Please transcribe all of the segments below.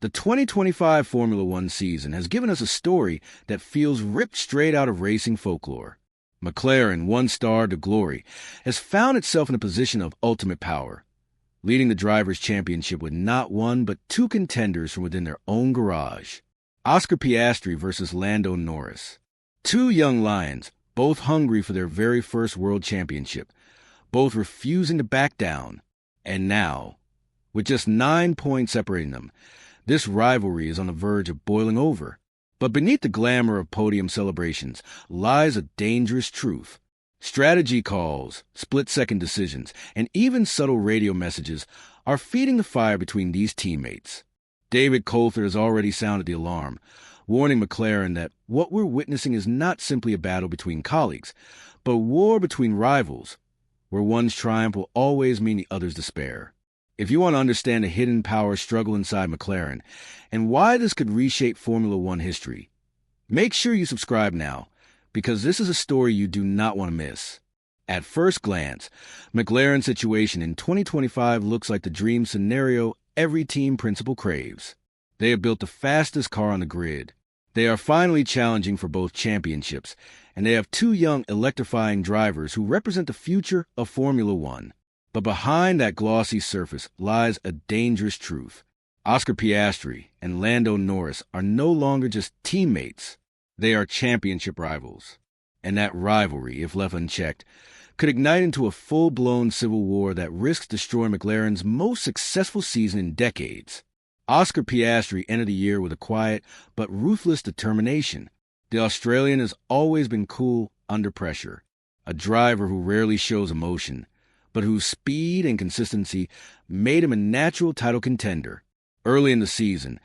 The 2025 Formula One season has given us a story that feels ripped straight out of racing folklore. McLaren, one star to glory, has found itself in a position of ultimate power, leading the Drivers' Championship with not one but two contenders from within their own garage. Oscar Piastri versus Lando Norris. Two young lions, both hungry for their very first world championship, both refusing to back down. And now, with just 9 points separating them, this rivalry is on the verge of boiling over. But beneath the glamour of podium celebrations lies a dangerous truth. Strategy calls, split-second decisions, and even subtle radio messages are feeding the fire between these teammates. David Coulthard has already sounded the alarm, warning McLaren that what we're witnessing is not simply a battle between colleagues, but a war between rivals, where one's triumph will always mean the other's despair. If you want to understand the hidden power struggle inside McLaren and why this could reshape Formula One history, make sure you subscribe now, because this is a story you do not want to miss. At first glance, McLaren's situation in 2025 looks like the dream scenario every team principal craves. They have built the fastest car on the grid. They are finally challenging for both championships, and they have two young electrifying drivers who represent the future of Formula One. But behind that glossy surface lies a dangerous truth. Oscar Piastri and Lando Norris are no longer just teammates. They are championship rivals. And that rivalry, if left unchecked, could ignite into a full-blown civil war that risks destroying McLaren's most successful season in decades. Oscar Piastri entered the year with a quiet but ruthless determination. The Australian has always been cool under pressure, a driver who rarely shows emotion, but whose speed and consistency made him a natural title contender. Early in the season,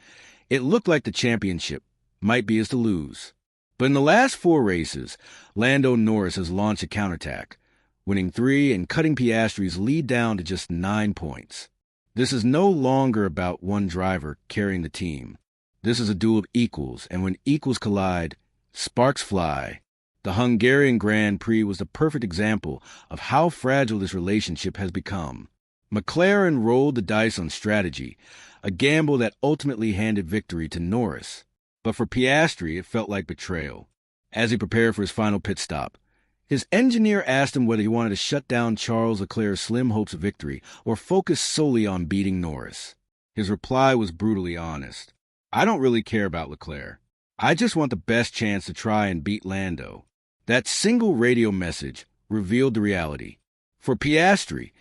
it looked like the championship might be his to lose. But in the last 4 races, Lando Norris has launched a counterattack, winning 3 and cutting Piastri's lead down to just 9 points. This is no longer about one driver carrying the team. This is a duel of equals, and when equals collide, sparks fly. The Hungarian Grand Prix was the perfect example of how fragile this relationship has become. McLaren rolled the dice on strategy, a gamble that ultimately handed victory to Norris. But for Piastri, it felt like betrayal. As he prepared for his final pit stop, his engineer asked him whether he wanted to shut down Charles Leclerc's slim hopes of victory or focus solely on beating Norris. His reply was brutally honest. "I don't really care about Leclerc. I just want the best chance to try and beat Lando." That single radio message revealed the reality. For Piastri,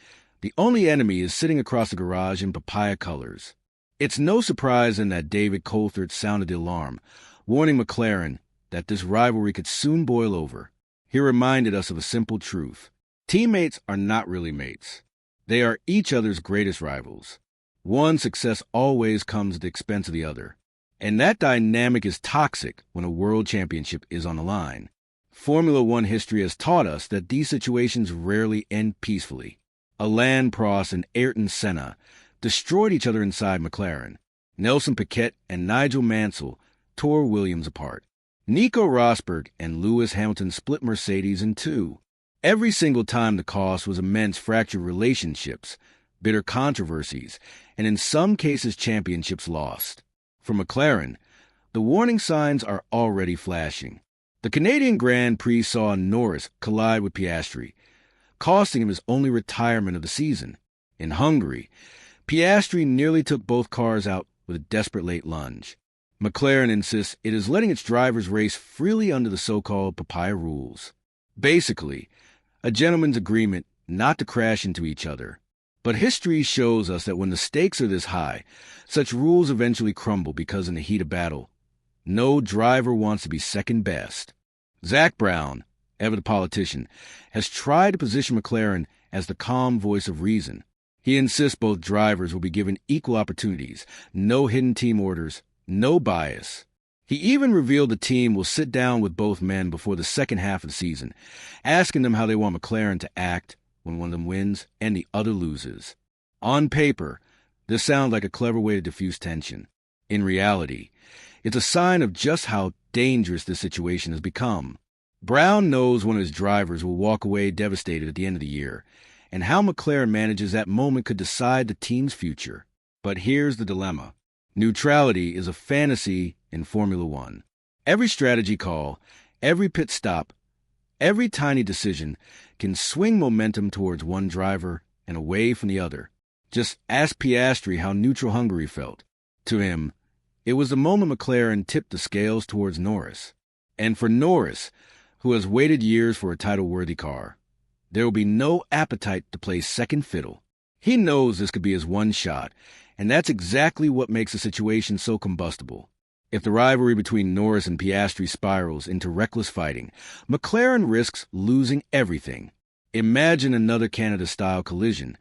the only enemy is sitting across the garage in papaya colors. It's no surprise then that David Coulthard sounded the alarm, warning McLaren that this rivalry could soon boil over. He reminded us of a simple truth. Teammates are not really mates. They are each other's greatest rivals. One success always comes at the expense of the other. And that dynamic is toxic when a world championship is on the line. Formula One history has taught us that these situations rarely end peacefully. Alain Prost and Ayrton Senna destroyed each other inside McLaren. Nelson Piquet and Nigel Mansell tore Williams apart. Nico Rosberg and Lewis Hamilton split Mercedes in 2. Every single time the cost was immense fractured relationships, bitter controversies, and in some cases championships lost. For McLaren, the warning signs are already flashing. The Canadian Grand Prix saw Norris collide with Piastri, costing him his only retirement of the season. In Hungary, Piastri nearly took both cars out with a desperate late lunge. McLaren insists it is letting its drivers race freely under the so-called papaya rules. Basically, a gentleman's agreement not to crash into each other. But history shows us that when the stakes are this high, such rules eventually crumble because in the heat of battle, no driver wants to be second best. Zach Brown, ever the politician, has tried to position McLaren as the calm voice of reason. He insists both drivers will be given equal opportunities, no hidden team orders, no bias. He even revealed the team will sit down with both men before the second half of the season, asking them how they want McLaren to act when one of them wins and the other loses. On paper, this sounds like a clever way to diffuse tension. In reality, it's a sign of just how dangerous this situation has become. Brown knows one of his drivers will walk away devastated at the end of the year, and how McLaren manages that moment could decide the team's future. But here's the dilemma. Neutrality is a fantasy in Formula One. Every strategy call, every pit stop, every tiny decision can swing momentum towards one driver and away from the other. Just ask Piastri how neutral Hungary felt. To him, it was the moment McLaren tipped the scales towards Norris. And for Norris, who has waited years for a title-worthy car, there will be no appetite to play second fiddle. He knows this could be his one shot, and that's exactly what makes the situation so combustible. If the rivalry between Norris and Piastri spirals into reckless fighting, McLaren risks losing everything. Imagine another Canada-style collision,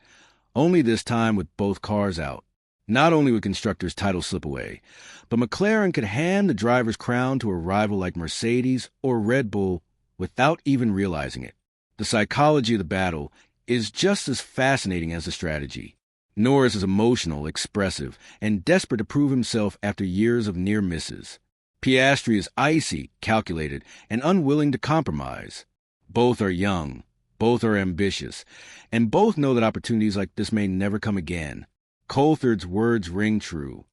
only this time with both cars out. Not only would constructors' titles slip away, but McLaren could hand the driver's crown to a rival like Mercedes or Red Bull without even realizing it. The psychology of the battle is just as fascinating as the strategy. Norris is emotional, expressive, and desperate to prove himself after years of near misses. Piastri is icy, calculated, and unwilling to compromise. Both are young, both are ambitious, and both know that opportunities like this may never come again. Coulthard's words ring true.